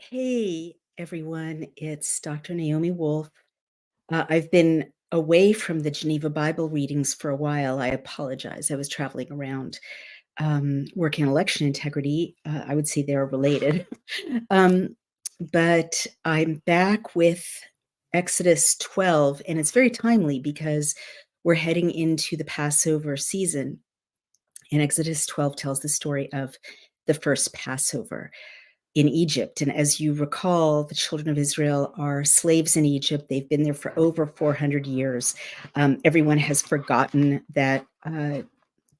Hey, everyone. It's Dr. Naomi Wolf. I've been away from the Geneva Bible readings for a while. I apologize. I was traveling around working on election integrity. I would say they're related. um, but I'm back with Exodus 12, and it's very timely because we're heading into the Passover season. And Exodus 12 tells the story of the first Passover in Egypt. And as you recall, the children of Israel are slaves in Egypt. They've been there for over 400 years. Everyone has forgotten that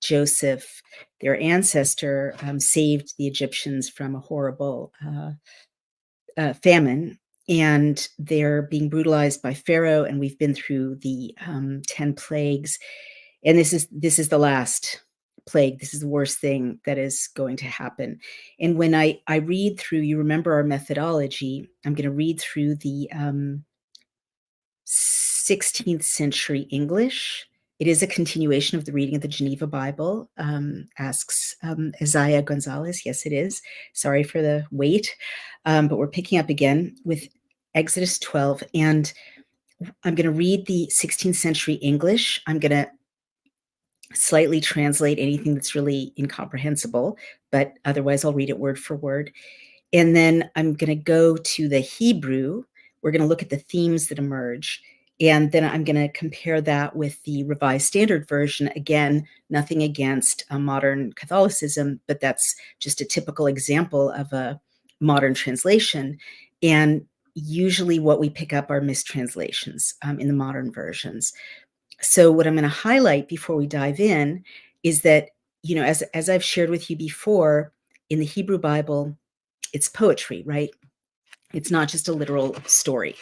Joseph, their ancestor, saved the Egyptians from a horrible famine. And they're being brutalized by Pharaoh. And we've been through the 10 plagues. And this is the last plague. This is the worst thing that is going to happen. And when I read through, you remember our methodology, I'm going to read through the 16th century English. It is a continuation of the reading of the Geneva Bible, asks Isaiah Gonzalez. Yes, it is. Sorry for the wait. But we're picking up again with Exodus 12. And I'm going to read the 16th century English. I'm going to slightly translate anything that's really incomprehensible, but otherwise I'll read it word for word. And then I'm going to go to the Hebrew. We're going to look at the themes that emerge. And then I'm going to compare that with the Revised Standard Version. Again, nothing against modern Catholicism, but that's just a typical example of a modern translation. And usually what we pick up are mistranslations in the modern versions. So what I'm going to highlight before we dive in is that, as I've shared with you before, in the Hebrew Bible, it's poetry, right? It's not just a literal story.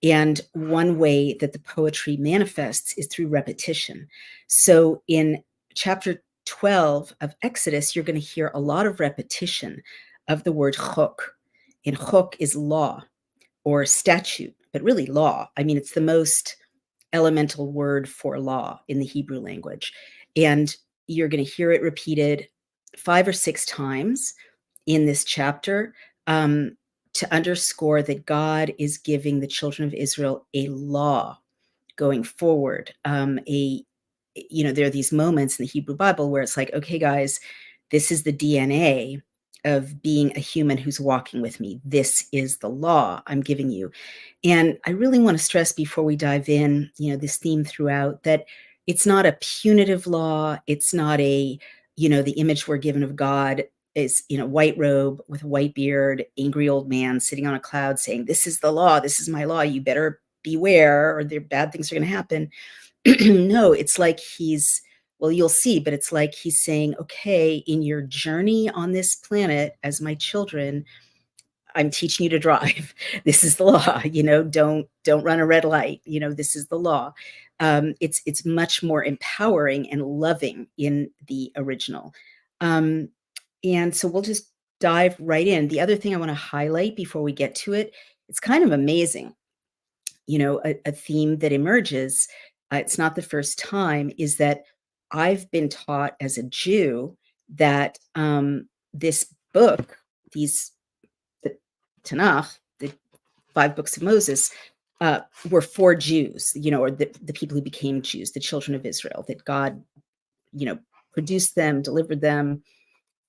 And one way that the poetry manifests is through repetition. So in chapter 12 of Exodus, you're going to hear a lot of repetition of the word chok. And chok is law or statute, but really law. I mean, it's the most elemental word for law in the Hebrew language. And you're going to hear it repeated 5 or 6 times in this chapter to underscore that God is giving the children of Israel a law going forward. There are these moments in the Hebrew Bible where it's like, okay, guys, this is the DNA of being a human who's walking with me. This is the law I'm giving you. And I really want to stress before we dive in, this theme throughout, that it's not a punitive law. It's not the image we're given of God is, white robe with a white beard, angry old man sitting on a cloud saying, this is the law. This is my law. You better beware or bad things are going to happen. No, it's like well, you'll see, but it's like he's saying, okay, in your journey on this planet as my children, I'm teaching you to drive. This is the law. Don't run a red light. This is the law. It's much more empowering and loving in the original. And so we'll just dive right in. The other thing I want to highlight before we get to it, it's kind of amazing. A theme that emerges, it's not the first time, is that I've been taught as a Jew that this book, the Tanakh, the 5 books of Moses, were for Jews, or the people who became Jews, the children of Israel, that God, produced them, delivered them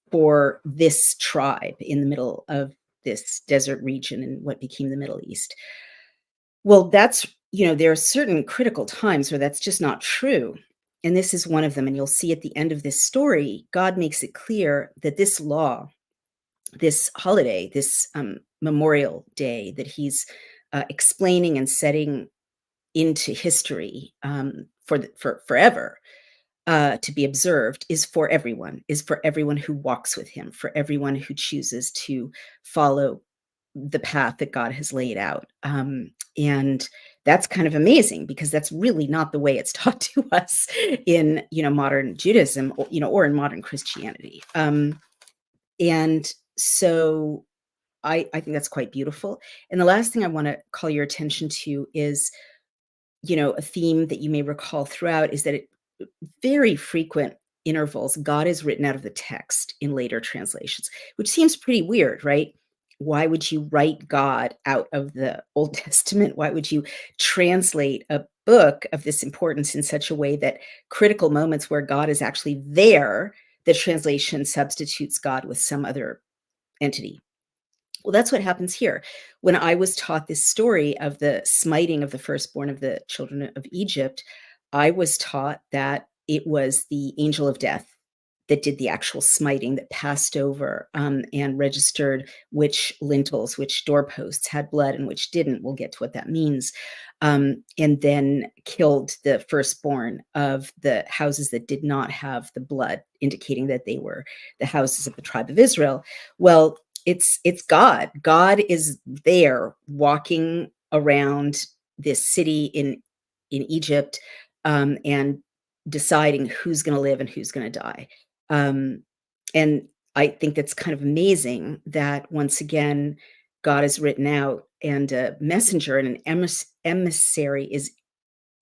for this tribe in the middle of this desert region in what became the Middle East. Well, there are certain critical times where that's just not true. And this is one of them. And you'll see at the end of this story, God makes it clear that this law, this holiday, this Memorial Day that he's explaining and setting into history for forever to be observed, is for everyone who walks with him, for everyone who chooses to follow the path that God has laid out. And that's kind of amazing because that's really not the way it's taught to us in, modern Judaism, or in modern Christianity. And so I think that's quite beautiful. And the last thing I want to call your attention to is, a theme that you may recall throughout is that very frequent intervals, God is written out of the text in later translations, which seems pretty weird, right? Why would you write God out of the Old Testament? Why would you translate a book of this importance in such a way that critical moments where God is actually there, the translation substitutes God with some other entity? Well, that's what happens here. When I was taught this story of the smiting of the firstborn of the children of Egypt, I was taught that it was the angel of death that did the actual smiting, that passed over and registered which lintels, which doorposts had blood and which didn't. We'll get to what that means. And then killed the firstborn of the houses that did not have the blood, indicating that they were the houses of the tribe of Israel. Well, it's God. God is there walking around this city in Egypt, and deciding who's going to live and who's going to die. Um, and I think that's kind of amazing that once again, God is written out, and a messenger and an emissary is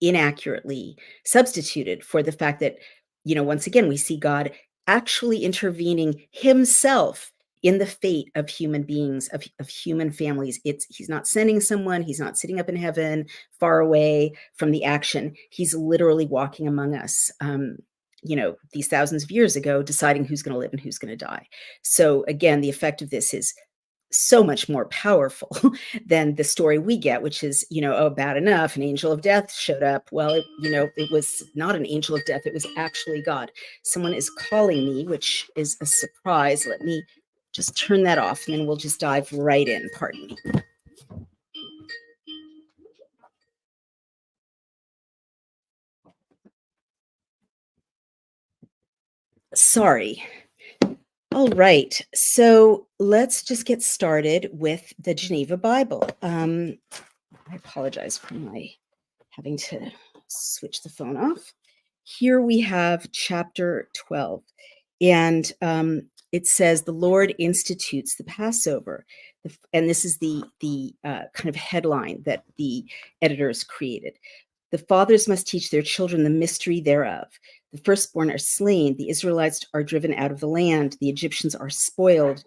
inaccurately substituted for the fact that, once again, we see God actually intervening himself in the fate of human beings, of human families. He's not sending someone, he's not sitting up in heaven, far away from the action. He's literally walking among us. These thousands of years ago, deciding who's going to live and who's going to die. So again, the effect of this is so much more powerful than the story we get, which is, oh, bad enough, an angel of death showed up. Well, it was not an angel of death. It was actually God. Someone is calling me, which is a surprise. Let me just turn that off, and then we'll just dive right in. Pardon me. Sorry. All right. So let's just get started with the Geneva Bible. I apologize for my having to switch the phone off. Here we have chapter 12, and it says, "The Lord institutes the Passover," and this is the kind of headline that the editors created. "The fathers must teach their children the mystery thereof. The firstborn are slain. The Israelites are driven out of the land. The Egyptians are spoiled,"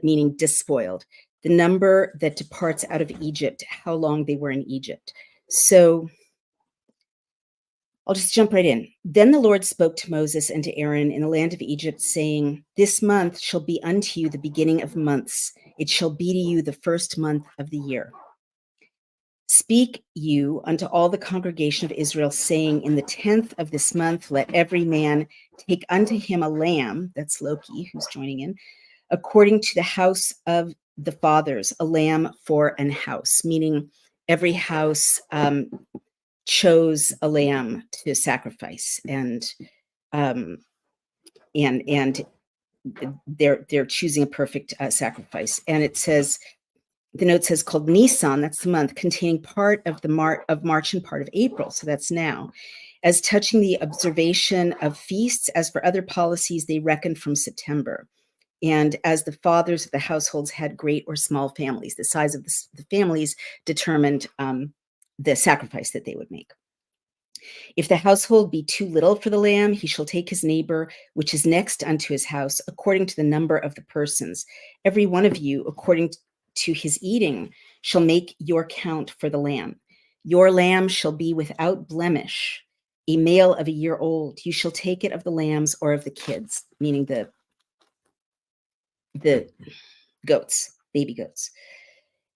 meaning despoiled. "The number that departs out of Egypt, how long they were in Egypt." So I'll just jump right in. "Then the Lord spoke to Moses and to Aaron in the land of Egypt, saying, This month shall be unto you the beginning of months. It shall be to you the first month of the year. Speak you unto all the congregation of Israel, saying, In the 10th of this month, let every man take unto him a lamb," that's Loki who's joining in, "according to the house of the fathers, a lamb for an house," meaning every house chose a lamb to sacrifice, and um, and they're choosing a perfect sacrifice. And it says, the note says, called Nisan, that's the month, containing part of of March and part of April, so that's now. As touching the observation of feasts, as for other policies, they reckoned from September. And as the fathers of the households had great or small families, the size of the families determined the sacrifice that they would make. "If the household be too little for the lamb, he shall take his neighbor, which is next unto his house, according to the number of the persons. Every one of you, according to his eating, shall make your count for the lamb. Your lamb shall be without blemish, a male of a year old. You shall take it of the lambs or of the kids," meaning the goats, baby goats.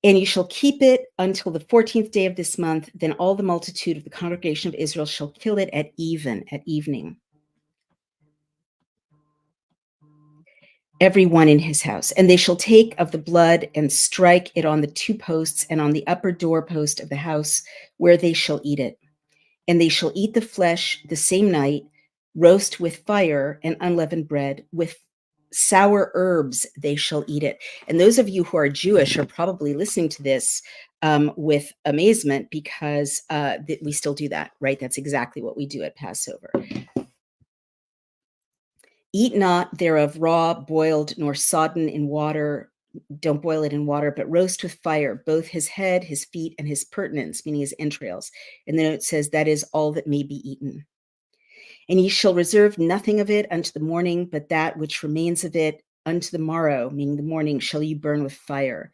"And you shall keep it until the 14th day of this month. Then all the multitude of the congregation of Israel shall kill it at evening, every one in his house. And they shall take of the blood and strike it on the two posts and on the upper doorpost of the house where they shall eat it. And they shall eat the flesh the same night, roast with fire and unleavened bread, with sour herbs they shall eat it." And those of you who are Jewish are probably listening to this with amazement, because we still do that, right? That's exactly what we do at Passover. "Eat not thereof raw, boiled, nor sodden in water. Don't boil it in water, but roast with fire, both his head, his feet, and his purtenance," meaning his entrails. And then it says, "That is all that may be eaten. And ye shall reserve nothing of it unto the morning, but that which remains of it unto the morrow, meaning the morning, shall you burn with fire.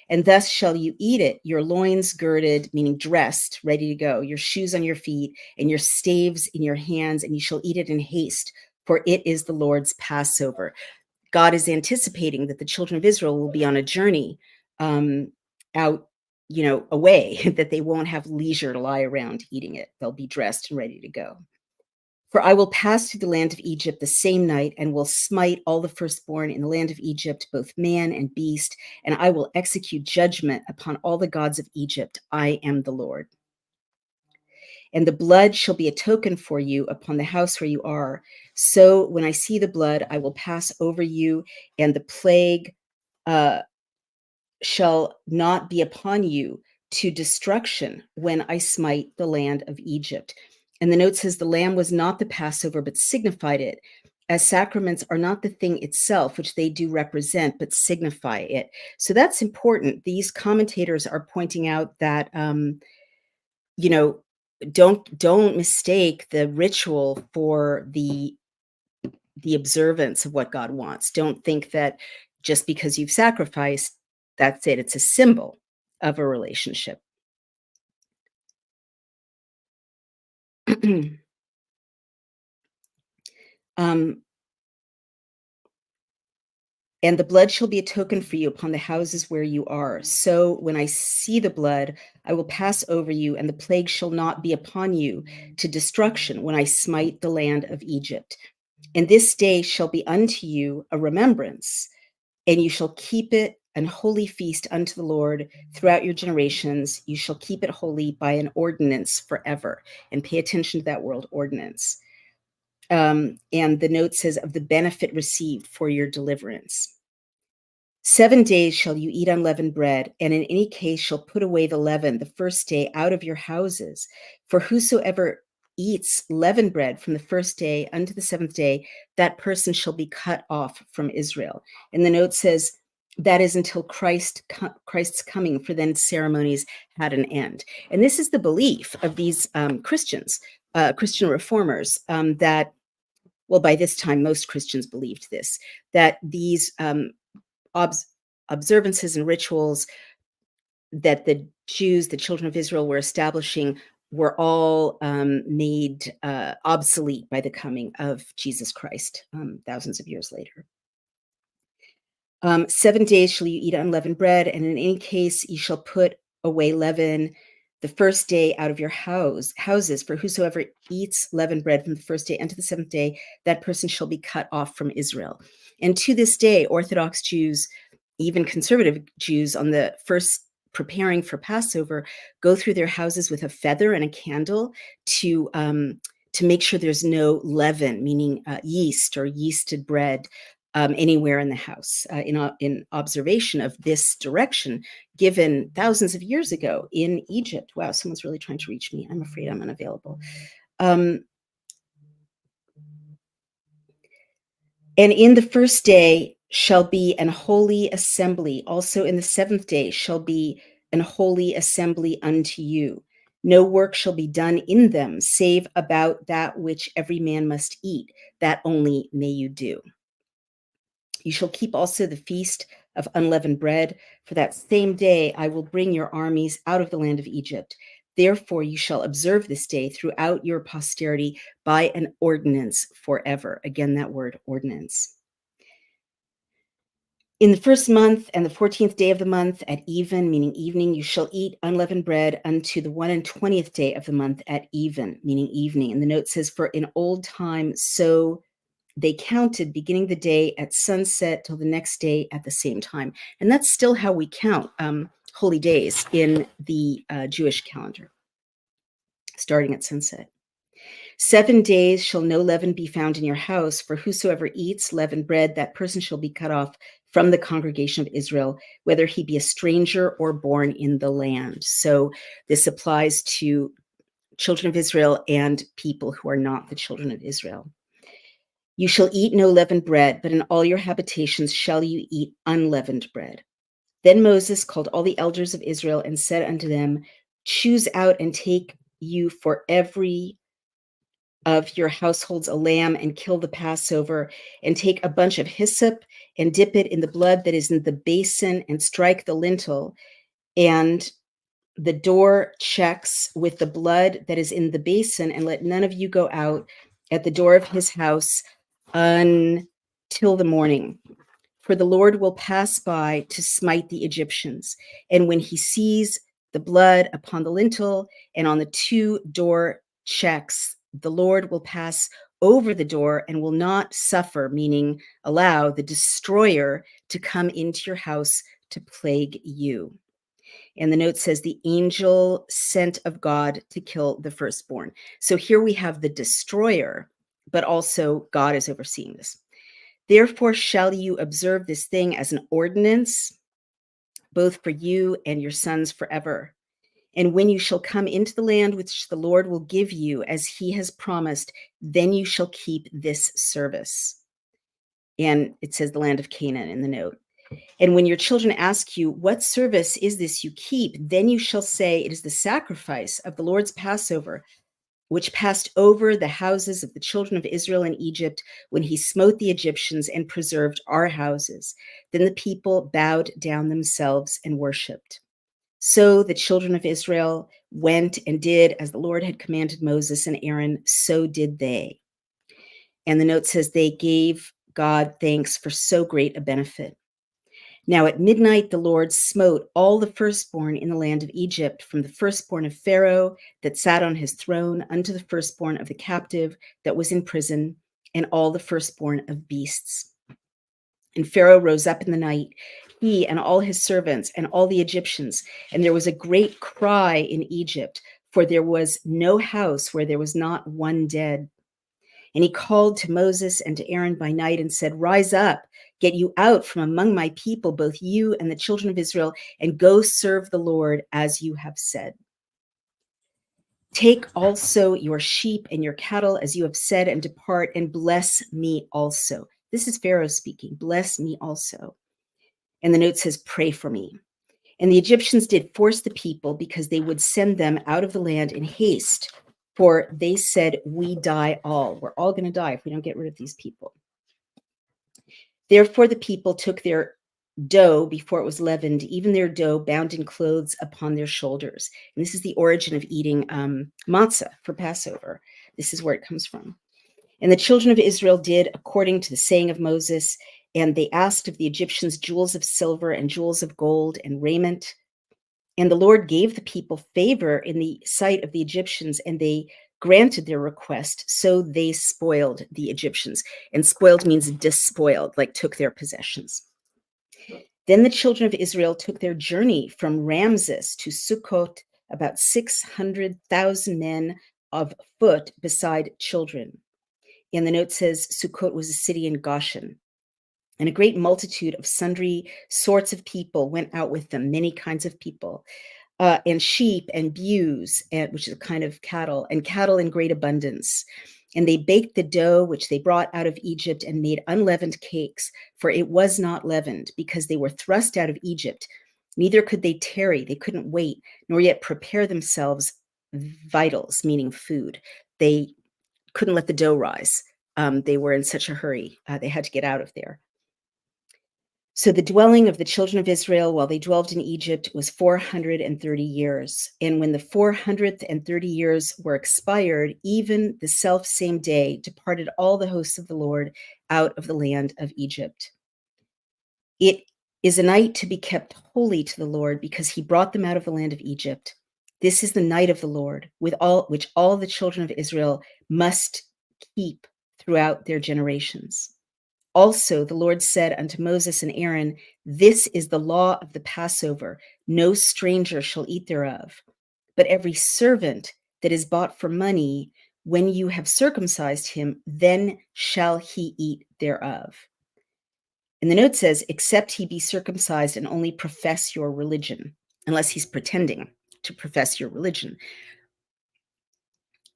And thus shall you eat it, your loins girded, meaning dressed, ready to go, your shoes on your feet, and your staves in your hands, and you shall eat it in haste, for it is the Lord's Passover. God is anticipating that the children of Israel will be on a journey out, away, that they won't have leisure to lie around eating it. They'll be dressed and ready to go. For I will pass through the land of Egypt the same night, and will smite all the firstborn in the land of Egypt, both man and beast, and I will execute judgment upon all the gods of Egypt. I am the Lord. And the blood shall be a token for you upon the house where you are. So when I see the blood, I will pass over you, and the plague shall not be upon you to destruction when I smite the land of Egypt. And the note says the lamb was not the Passover, but signified it, as sacraments are not the thing itself, which they do represent, but signify it. So that's important. These commentators are pointing out that, don't mistake the ritual for the observance of what God wants. Don't think that just because you've sacrificed, that's it. It's a symbol of a relationship. And the blood shall be a token for you upon the houses where you are. So when I see the blood, I will pass over you, and the plague shall not be upon you to destruction when I smite the land of Egypt. And this day shall be unto you a remembrance, and you shall keep it an holy feast unto the Lord throughout your generations. You shall keep it holy by an ordinance forever. And pay attention to that word, ordinance. And the note says, of the benefit received for your deliverance. 7 days shall you eat unleavened bread, and in any case shall put away the leaven the first day out of your houses. For whosoever eats leavened bread from the first day unto the seventh day, that person shall be cut off from Israel. And the note says, that is until Christ's coming, for then ceremonies had an end. And this is the belief of these Christians, Christian reformers, that, well, by this time, most Christians believed this, that these observances and rituals that the Jews, the children of Israel, were establishing were all made obsolete by the coming of Jesus Christ thousands of years later. 7 days shall you eat unleavened bread, and in any case you shall put away leaven the first day out of your houses. For whosoever eats leavened bread from the first day unto the seventh day, that person shall be cut off from Israel. And to this day, Orthodox Jews, even conservative Jews, on the first preparing for Passover, go through their houses with a feather and a candle to make sure there's no leaven, meaning yeast or yeasted bread, anywhere in the house, in observation of this direction given thousands of years ago in Egypt. Wow, someone's really trying to reach me. I'm afraid I'm unavailable. And in the first day shall be an holy assembly. Also in the seventh day shall be an holy assembly unto you. No work shall be done in them, save about that which every man must eat. That only may you do. You shall keep also the feast of unleavened bread, for that same day I will bring your armies out of the land of Egypt. Therefore you shall observe this day throughout your posterity by an ordinance forever. Again, that word, ordinance. In the first month and the 14th day of the month at even, meaning evening, you shall eat unleavened bread unto the 21st day of the month at even, meaning evening. And the note says, for in old time, so they counted beginning the day at sunset till the next day at the same time. And that's still how we count holy days in the Jewish calendar, starting at sunset. 7 days shall no leaven be found in your house, for whosoever eats leavened bread, that person shall be cut off from the congregation of Israel, whether he be a stranger or born in the land. So this applies to children of Israel and people who are not the children of Israel. You shall eat no leavened bread, but in all your habitations shall you eat unleavened bread. Then Moses called all the elders of Israel and said unto them, choose out and take you for every of your households a lamb, and kill the Passover, and take a bunch of hyssop and dip it in the blood that is in the basin and strike the lintel and the door checks with the blood that is in the basin, and let none of you go out at the door of his house until the morning. For the Lord will pass by to smite the Egyptians. And when he sees the blood upon the lintel and on the two door checks, the Lord will pass over the door and will not suffer, meaning allow the destroyer to come into your house to plague you. And the note says the angel sent of God to kill the firstborn. So here we have the destroyer, but also God is overseeing this. Therefore shall you observe this thing as an ordinance, both for you and your sons forever. And when you shall come into the land which the Lord will give you as he has promised, then you shall keep this service. And it says the land of Canaan in the note. And when your children ask you, what service is this you keep? Then you shall say, it is the sacrifice of the Lord's Passover, which passed over the houses of the children of Israel in Egypt when he smote the Egyptians and preserved our houses. Then the people bowed down themselves and worshiped. So the children of Israel went and did as the Lord had commanded Moses and Aaron, so did they. And the note says they gave God thanks for so great a benefit. Now at midnight, the Lord smote all the firstborn in the land of Egypt, from the firstborn of Pharaoh that sat on his throne unto the firstborn of the captive that was in prison, and all the firstborn of beasts. And Pharaoh rose up in the night, he and all his servants and all the Egyptians, and there was a great cry in Egypt, for there was no house where there was not one dead. And he called to Moses and to Aaron by night and said, rise up, get you out from among my people, both you and the children of Israel, and go serve the Lord as you have said. Take also your sheep and your cattle as you have said, and depart and bless me also. This is Pharaoh speaking, bless me also. And the note says, pray for me. And the Egyptians did force the people because they would send them out of the land in haste. For they said, we die all. We're all going to die if we don't get rid of these people. Therefore, the people took their dough before it was leavened, even their dough bound in clothes upon their shoulders. And this is the origin of eating matzah for Passover. This is where it comes from. And the children of Israel did according to the saying of Moses, and they asked of the Egyptians jewels of silver and jewels of gold and raiment. And the Lord gave the people favor in the sight of the Egyptians, and they granted their request. So they spoiled the Egyptians. And spoiled means despoiled, like took their possessions. Then the children of Israel took their journey from Ramses to Sukkot, about 600,000 men of foot beside children. And the note says Sukkot was a city in Goshen. And a great multitude of sundry sorts of people went out with them, many kinds of people, and sheep and ewes, which is a kind of cattle, and cattle in great abundance. And they baked the dough which they brought out of Egypt and made unleavened cakes, for it was not leavened, because they were thrust out of Egypt. Neither could they tarry, they couldn't wait, nor yet prepare themselves vitals, meaning food. They couldn't let the dough rise. They were in such a hurry. They had to get out of there. So the dwelling of the children of Israel while they dwelt in Egypt was 430 years. And when the 430 years were expired, even the selfsame day departed all the hosts of the Lord out of the land of Egypt. It is a night to be kept holy to the Lord, because he brought them out of the land of Egypt. This is the night of the Lord, which all the children of Israel must keep throughout their generations. Also, the Lord said unto Moses and Aaron, this is the law of the Passover. No stranger shall eat thereof. But every servant that is bought for money, when you have circumcised him, then shall he eat thereof. And the note says, except he be circumcised and only profess your religion, unless he's pretending to profess your religion.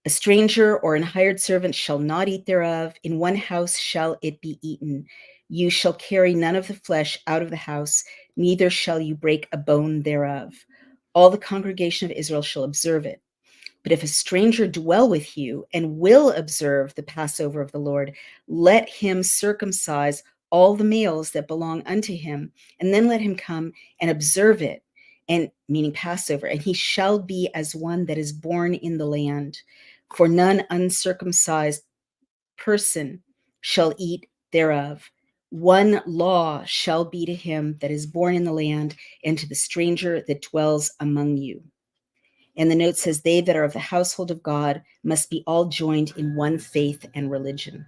A stranger or an hired servant shall not eat thereof. In one house shall it be eaten. You shall carry none of the flesh out of the house, neither shall you break a bone thereof. All the congregation of Israel shall observe it. But if a stranger dwell with you and will observe the Passover of the Lord, let him circumcise all the males that belong unto him, and then let him come and observe it, and meaning Passover, and he shall be as one that is born in the land. For none uncircumcised person shall eat thereof. One law shall be to him that is born in the land, and to the stranger that dwells among you. And the note says, they that are of the household of God must be all joined in one faith and religion.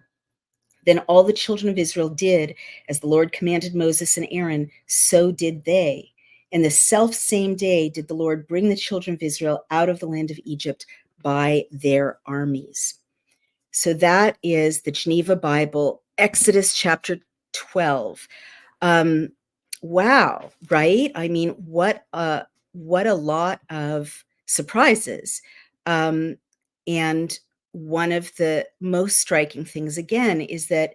Then all the children of Israel did as the Lord commanded Moses and Aaron, so did they. And the self same day did the Lord bring the children of Israel out of the land of Egypt by their armies. So that is the Geneva Bible, Exodus chapter 12. Um, wow, right? I mean, what a lot of surprises. And one of the most striking things, again, is that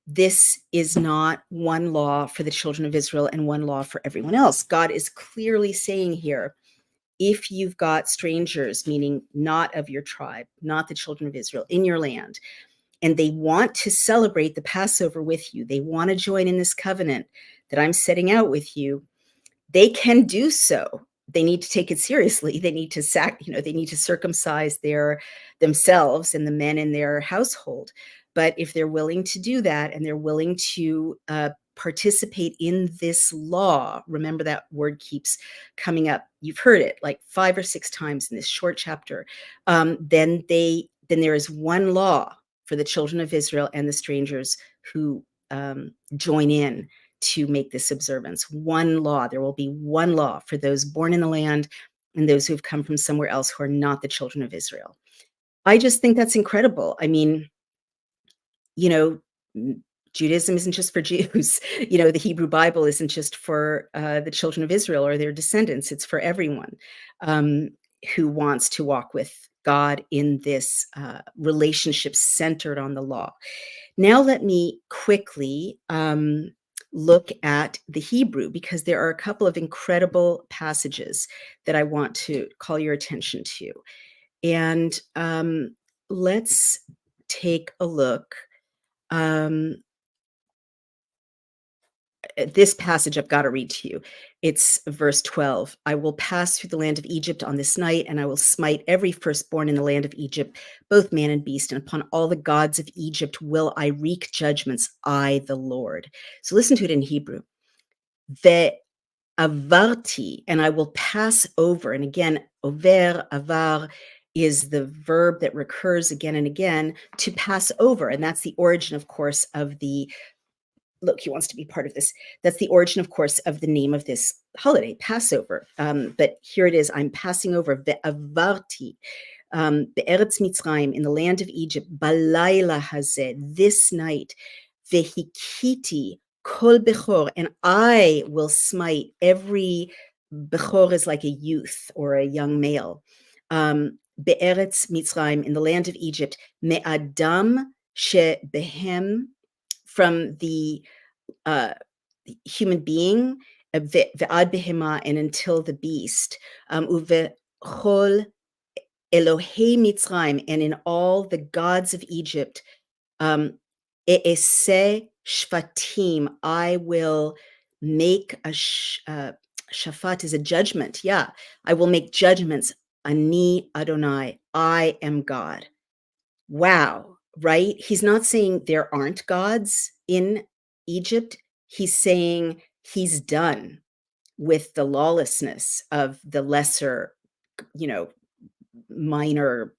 this is not one law for the children of Israel and one law for everyone else. God is clearly saying here, if you've got strangers, meaning not of your tribe, not the children of Israel, in your land, and they want to celebrate the Passover with you, they want to join in this covenant that I'm setting out with you, they can do so. They need to take it seriously. They need to they need to circumcise themselves and the men in their household. But if they're willing to do that, and they're willing to participate in this law, remember that word keeps coming up. You've heard it like 5 or 6 times in this short chapter. Then there is one law for the children of Israel and the strangers who join in to make this observance. One law. There will be one law for those born in the land and those who have come from somewhere else who are not the children of Israel. I just think that's incredible. I mean, you know, Judaism isn't just for Jews. The Hebrew Bible isn't just for the children of Israel or their descendants. It's for everyone who wants to walk with God in this relationship centered on the law. Now, let me quickly look at the Hebrew, because there are a couple of incredible passages that I want to call your attention to. And let's take a look. This passage I've got to read to you. It's verse 12. I will pass through the land of Egypt on this night, and I will smite every firstborn in the land of Egypt, both man and beast, and upon all the gods of Egypt will I wreak judgments, I the Lord. So listen to it in Hebrew. Ve'avarti, and I will pass over. And again, over, avar, is the verb that recurs again and again, to pass over. And that's the origin, of course, of the look, he wants to be part of this. That's the origin, of course, of the name of this holiday, Passover. But here it is. I'm passing over. Ve'avarti, be'eretz Mitzrayim, in the land of Egypt, balayla hazeh, this night, vehikiti kol bechor, and I will smite every bechor is like a youth or a young male. Be'eretz Mitzrayim, in the land of Egypt, me'adam shebehem, from the human being, ve'ad behema, and until the beast, uvechol Elohei Mitzrayim, and in all the gods of Egypt, e'eseh shvatim, I will make a shafat is a judgment. Yeah, I will make judgments. Ani Adonai, I am God. Wow, right? He's not saying there aren't gods in Egypt. He's saying he's done with the lawlessness of the lesser, minor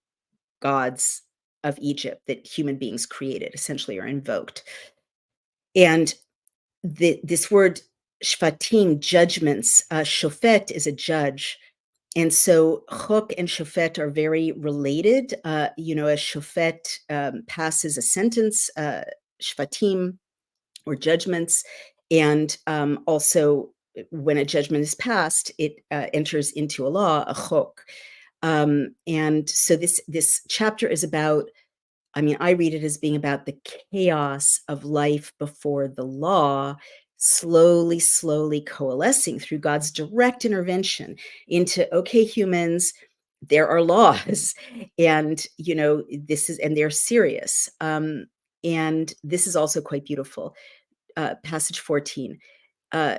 gods of Egypt that human beings created, essentially, or invoked. And this word shvatim, judgments, shofet is a judge. And so chok and shofet are very related. A shofet passes a sentence, shvatim, or judgments. And also, when a judgment is passed, it enters into a law, a chok. And so this chapter is about, I read it as being about the chaos of life before the law, slowly coalescing through God's direct intervention into, okay, humans, there are laws, and and they're serious. And this is also quite beautiful. passage 14. Uh,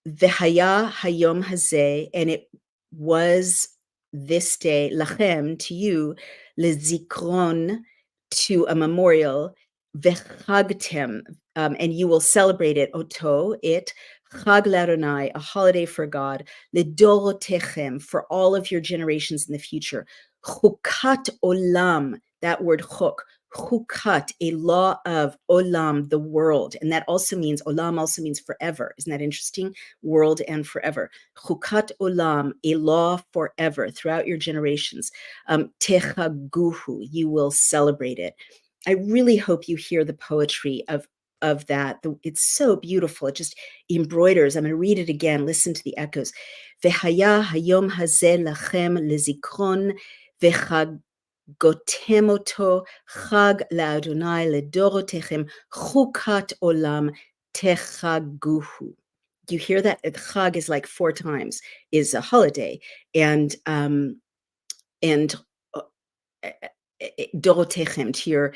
V'haya hayom hazeh, and it was this day, lachem, to you, lezikron, to a memorial, v'chagtem, and you will celebrate it, oto, it, chag l'Adonai, a holiday for God, ledorotechem, for all of your generations in the future, chukat olam, that word chuk, chukat, a law of olam, the world, and that also means, olam also means forever. Isn't that interesting? World and forever. Chukat olam, a law forever throughout your generations. Techaguhu, you will celebrate it. I really hope you hear the poetry of that. It's so beautiful. It just embroiders. I'm going to read it again. Listen to the echoes. V'haya hayom hazeh lachem lezikron v'chag gotem oto chag laadonai ledorotechem chukat olam techaguhu. Do you hear that? Chag is like 4 times, is a holiday, and dorotechem, to your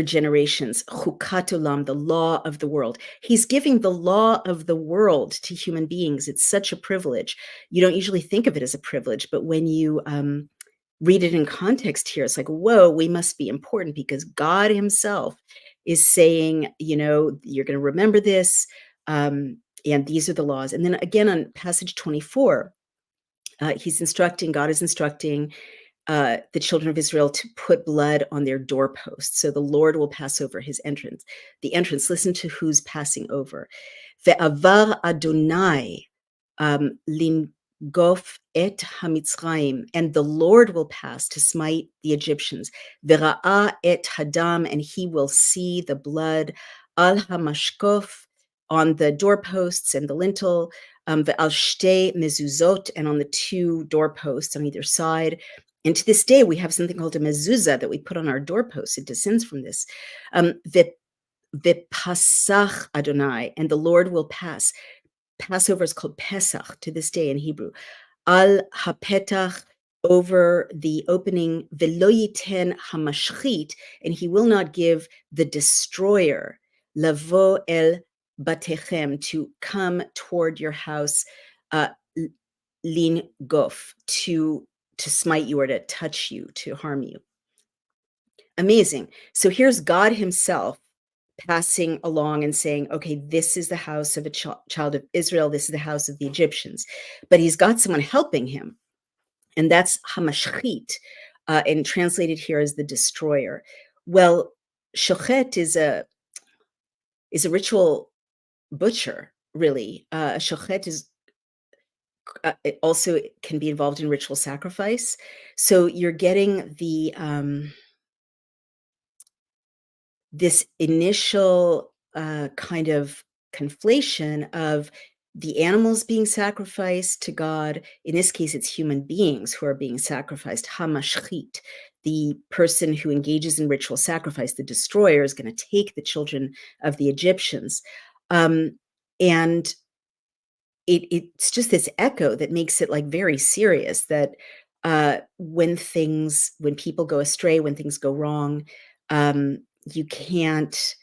generations, chukat olam, the law of the world. He's giving the law of the world to human beings. It's such a privilege. You don't usually think of it as a privilege, but when you read it in context here, it's like, whoa, we must be important because God himself is saying, you're going to remember this, and these are the laws. And then again on passage 24, God is instructing the children of Israel to put blood on their doorposts. So the Lord will pass over the entrance. Listen to who's passing over. Ve'avar Adonai lingof et hamitzrayim, and the Lord will pass to smite the Egyptians. Ve'ra'a et hadam, and he will see the blood, al hamashkof, on the doorposts and the lintel, ve'al shtei mezuzot, and on the 2 doorposts on either side. And to this day, we have something called a mezuzah that we put on our doorposts. It descends from this. V'pasach Adonai, and the Lord will pass. Passover is called Pesach to this day in Hebrew. Al hapetach, over the opening, v'lo yiten hamashchit, and he will not give the destroyer, lavo el batechem, to come toward your house, lin gof, to smite you or to touch you, to harm you. Amazing. So here's God himself passing along and saying, okay, this is the house of a child of Israel. This is the house of the Egyptians. But he's got someone helping him. And that's Hamashchit, and translated here as the destroyer. Well, Shochet is a ritual butcher, really. Shochet is it also can be involved in ritual sacrifice. So you're getting the this initial kind of conflation of the animals being sacrificed to God. In this case, it's human beings who are being sacrificed. Hamashchit, the person who engages in ritual sacrifice, the destroyer, is going to take the children of the Egyptians. And it's just this echo that makes it like very serious that when people go astray, when things go wrong, you can't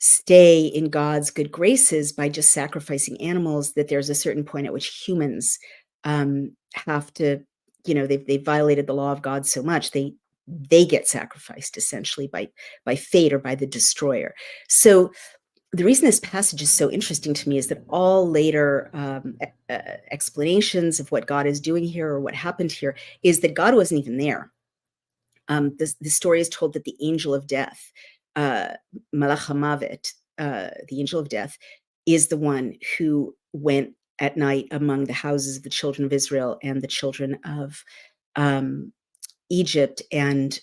stay in God's good graces by just sacrificing animals, that there's a certain point at which humans have to, they've violated the law of God so much, they get sacrificed essentially by fate or by the destroyer. So the reason this passage is so interesting to me is that all later explanations of what God is doing here or what happened here is that God wasn't even there. The story is told that the angel of death, Malach HaMavet, the angel of death, is the one who went at night among the houses of the children of Israel and the children of Egypt, and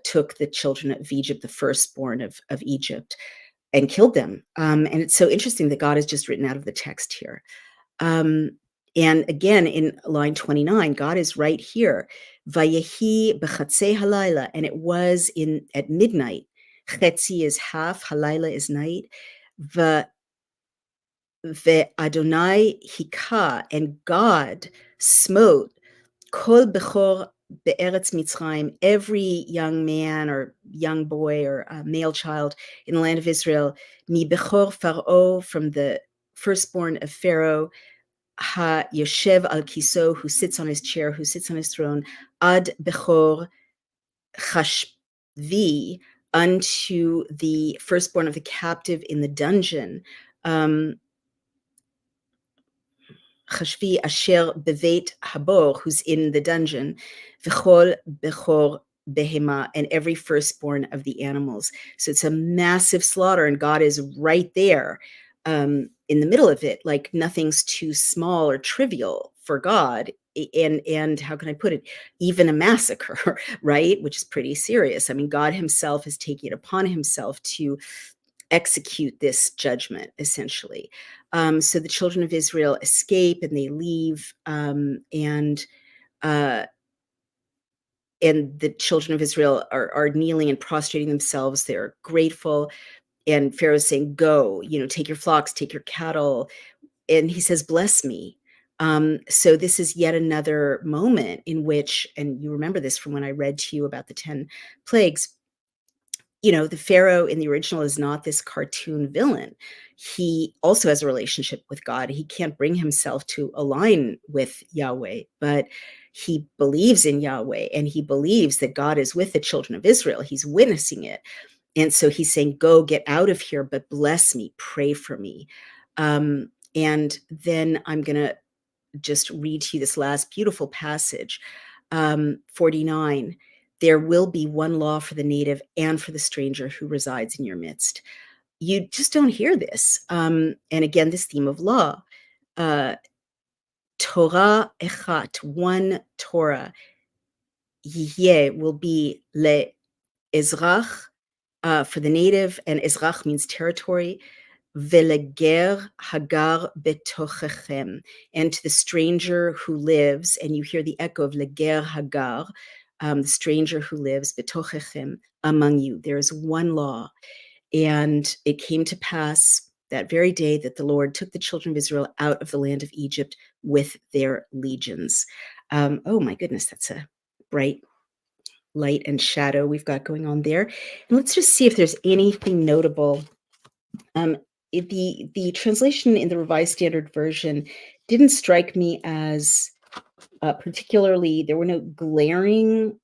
took the children of Egypt, the firstborn of Egypt, and killed them. And it's so interesting that God has just written out of the text here. And again, in line 29, God is right here. Vayehi b'chatzei halayla, and it was at midnight. Chetzi is half, halayla is night. Ve'Adonai hika, and God smote kol bechor be'eretz Mitzrayim, every young man or young boy or male child in the land of Israel, mi bechor Pharaoh, from the firstborn of Pharaoh, ha yoshev al kiso, who sits on his chair, who sits on his throne, ad bechor chashvi, unto the firstborn of the captive in the dungeon. Chashvi asher beveit habor, who's in the dungeon, v'chol bechor behema, and every firstborn of the animals. So it's a massive slaughter, and God is right there in the middle of it. Like nothing's too small or trivial for God. And how can I put it? Even a massacre, right? Which is pretty serious. I mean, God himself is taking it upon himself to execute this judgment, essentially. So the children of Israel escape and they leave, uh, and the children of Israel are kneeling and prostrating themselves. They're grateful, and Pharaoh's saying, "Go, take your flocks, take your cattle," and he says, "Bless me." So this is yet another moment in which, and you remember this from when I read to you about the 10 plagues, the Pharaoh in the original is not this cartoon villain. He also has a relationship with God. He can't bring himself to align with Yahweh, but he believes in Yahweh and he believes that God is with the children of Israel. He's witnessing it. And so he's saying, go get out of here, but bless me, pray for me. And then I'm going to just read to you this last beautiful passage, 49. There will be one law for the native and for the stranger who resides in your midst. You just don't hear this. And again, this theme of law, uh, Torah echat, one Torah, Yeh will be le Ezrach, for the native, and Ezrach means territory, Veleger Hagar betochechem, and to the stranger who lives, and you hear the echo of Leger Hagar, the stranger who lives betochechem, among you. There is one law, and it came to pass that very day that the Lord took the children of Israel out of the land of Egypt with their legions. Oh my goodness, that's a bright light and shadow we've got going on there. And let's just see if there's anything notable. The translation in the Revised Standard Version didn't strike me as particularly, there were no glaring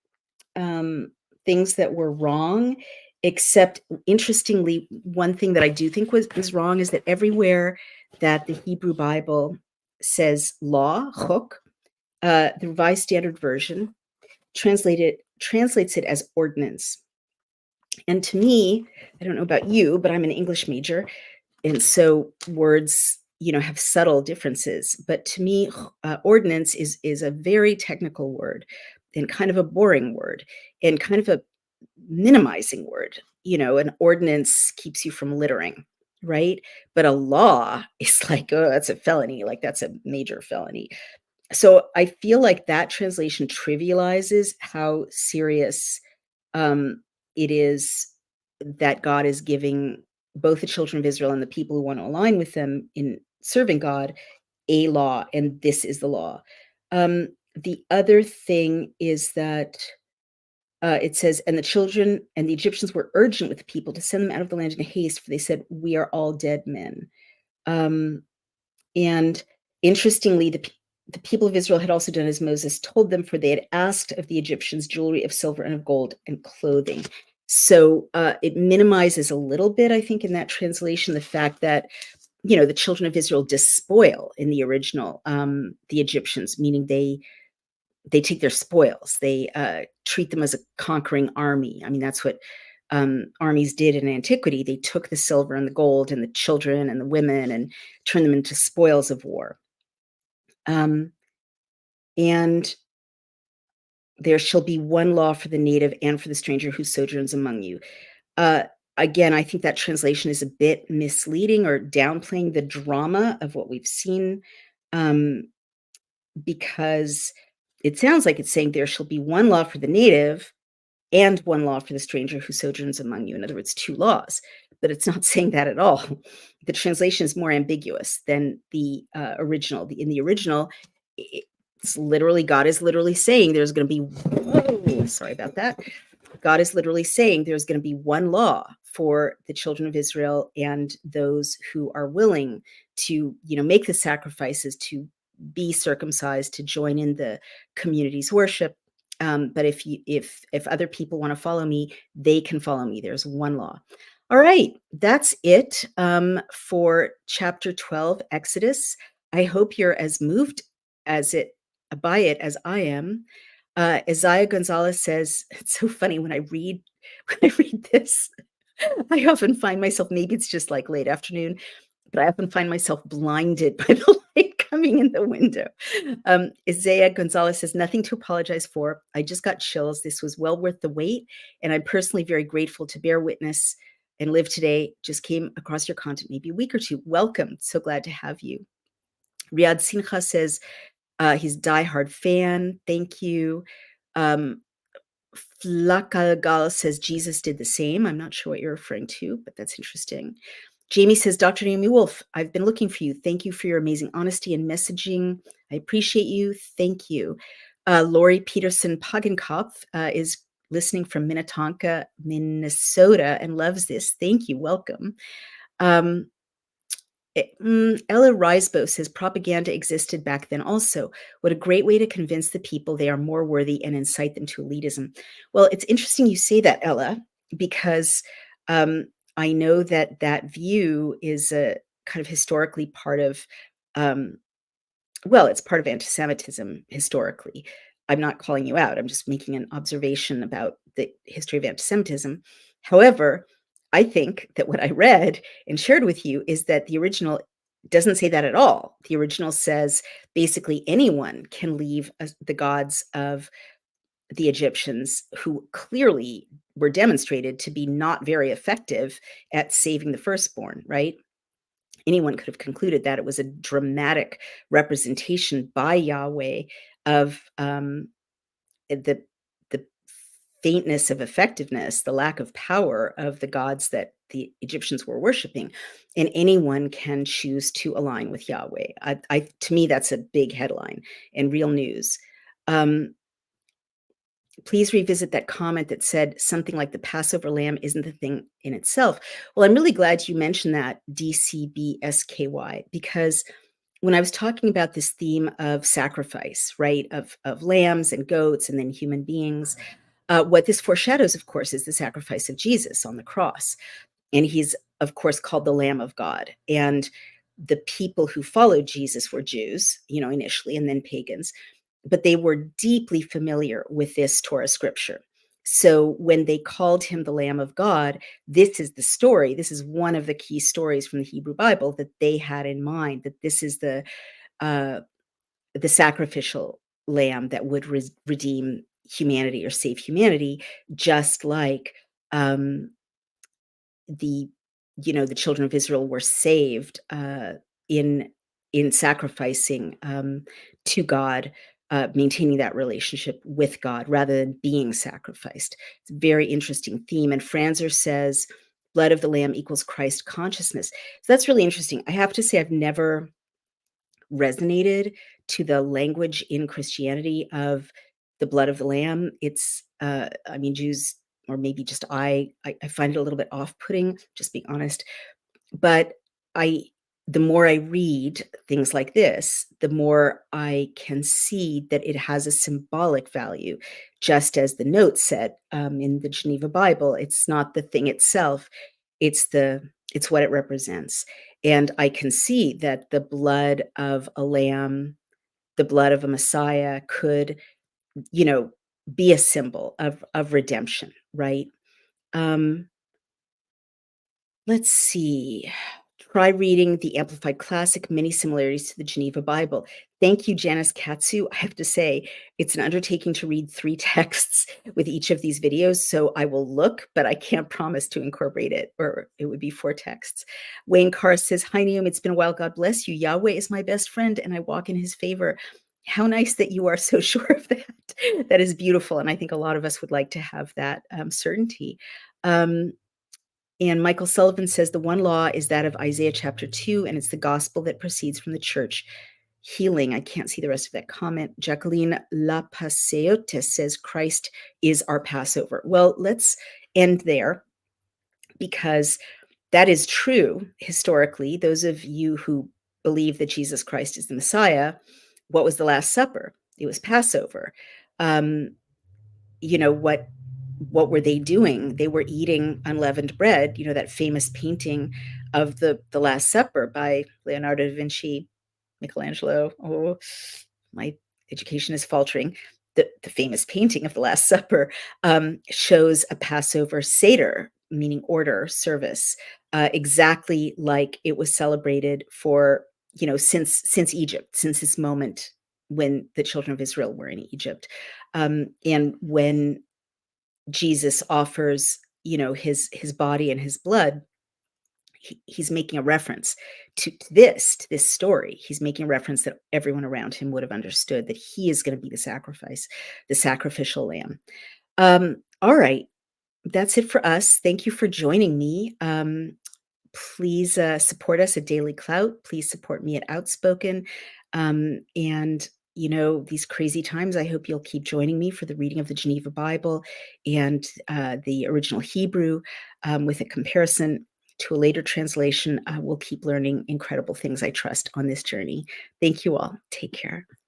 things that were wrong, except, interestingly, one thing that I do think was wrong is that everywhere that the Hebrew Bible says law, chok, the Revised Standard Version translates it as ordinance. And to me, I don't know about you, but I'm an English major, and so words, have subtle differences. But to me, ordinance is a very technical word and kind of a boring word and kind of a minimizing word. An ordinance keeps you from littering, right? But a law is like, oh, that's a felony. Like that's a major felony. So I feel like that translation trivializes how serious it is that God is giving both the children of Israel and the people who want to align with them in serving God a law, and this is the law. The other thing is that it says, and the children and the Egyptians were urgent with the people to send them out of the land in haste, for they said, we are all dead men. And interestingly, the people of Israel had also done as Moses told them, for they had asked of the Egyptians jewelry of silver and of gold and clothing. So it minimizes a little bit, I think, in that translation, the fact that, the children of Israel despoil in the original, the Egyptians, meaning they take their spoils. They treat them as a conquering army. I mean, that's what armies did in antiquity. They took the silver and the gold and the children and the women and turned them into spoils of war. And there shall be one law for the native and for the stranger who sojourns among you. Again, I think that translation is a bit misleading or downplaying the drama of what we've seen, because it sounds like it's saying there shall be one law for the native and one law for the stranger who sojourns among you. In other words, two laws, but it's not saying that at all. The translation is more ambiguous than the original. In the original, It's literally, God is literally saying there's going to be, whoa, sorry about that. God is literally saying there's going to be one law for the children of Israel and those who are willing to, make the sacrifices to be circumcised, to join in the community's worship. But if other people want to follow me, they can follow me. There's one law. All right, that's it for chapter 12, Exodus. I hope you're as moved as it by it as I am. Isaiah Gonzalez says, it's so funny when I read this, I often find myself, maybe it's just like late afternoon, but I often find myself blinded by the light coming in the window. Isaiah Gonzalez says, nothing to apologize for. I just got chills. This was well worth the wait. And I'm personally very grateful to bear witness and live today. Just came across your content maybe a week or two. Welcome. So glad to have you. Riyad Sinha says, he's a diehard fan. Thank you. Flakalgal says Jesus did the same. I'm not sure what you're referring to, but that's interesting. Jamie says, Dr. Naomi Wolf, I've been looking for you. Thank you for your amazing honesty and messaging. I appreciate you. Thank you. Lori Peterson Pagenkopf is listening from Minnetonka, Minnesota, and loves this. Thank you. Welcome. Ella Risebo says propaganda existed back then also. What a great way to convince the people they are more worthy and incite them to elitism. Well, it's interesting you say that, Ella, because I know that view is a kind of historically part of, it's part of anti-Semitism historically. I'm not calling you out. I'm just making an observation about the history of anti-Semitism. However, I think that what I read and shared with you is that the original doesn't say that at all. The original says basically anyone can leave the gods of the Egyptians, who clearly were demonstrated to be not very effective at saving the firstborn, right? Anyone could have concluded that it was a dramatic representation by Yahweh of the faintness of effectiveness, the lack of power of the gods that the Egyptians were worshiping, and anyone can choose to align with Yahweh. To me, that's a big headline and real news. Please revisit that comment that said something like the Passover lamb isn't the thing in itself. Well, I'm really glad you mentioned that, DCBSKY, because when I was talking about this theme of sacrifice, right, of lambs and goats and then human beings, what this foreshadows, of course, is the sacrifice of Jesus on the cross. And he's, of course, called the Lamb of God. And the people who followed Jesus were Jews, initially, and then pagans, but they were deeply familiar with this Torah scripture. So when they called him the Lamb of God, this is the story. This is one of the key stories from the Hebrew Bible that they had in mind, that this is the sacrificial lamb that would redeem humanity or save humanity, just like the the children of Israel were saved in sacrificing to God, maintaining that relationship with God rather than being sacrificed. It's a very interesting theme. And Franzer says, blood of the lamb equals Christ consciousness. So that's really interesting. I have to say, I've never resonated to the language in Christianity of the blood of the lamb. It's, Jews, or maybe just I find it a little bit off-putting, just being honest. But the more I read things like this, the more I can see that it has a symbolic value, just as the note said in the Geneva Bible. It's not the thing itself; it's what it represents. And I can see that the blood of a lamb, the blood of a Messiah, could, be a symbol of redemption, right? Let's see. Try reading the Amplified Classic, Many Similarities to the Geneva Bible. Thank you, Janice Katsu. I have to say, it's an undertaking to read 3 texts with each of these videos, so I will look, but I can't promise to incorporate it, or it would be 4 texts. Wayne Carr says, hi, Neum, it's been a while. God bless you. Yahweh is my best friend, and I walk in his favor. How nice that you are so sure of that. That is beautiful, and I think a lot of us would like to have that certainty. And Michael Sullivan says the one law is that of Isaiah chapter 2, and it's the gospel that proceeds from the church. healing. I can't see the rest of that comment. Jacqueline Lapaseote says Christ is our Passover. Well, let's end there because that is true historically. Those of you who believe that Jesus Christ is the Messiah, what was the Last Supper? It was Passover. Um, what were they doing? They were eating unleavened bread. That famous painting of the Last Supper by Leonardo da Vinci, Michelangelo. Oh, my education is faltering. The famous painting of the Last Supper shows a Passover Seder, meaning order, service, exactly like it was celebrated for, since Egypt, since this moment when the children of Israel were in Egypt. And when Jesus offers, his body and his blood, he's making a reference to this story. He's making a reference that everyone around him would have understood, that he is going to be the sacrifice, the sacrificial lamb. All right, that's it for us. Thank you for joining me. Please support us at Daily Clout. Please support me at Outspoken. And these crazy times, I hope you'll keep joining me for the reading of the Geneva Bible and the original Hebrew, with a comparison to a later translation. We'll keep learning incredible things, I trust, on this journey. Thank you all. Take care.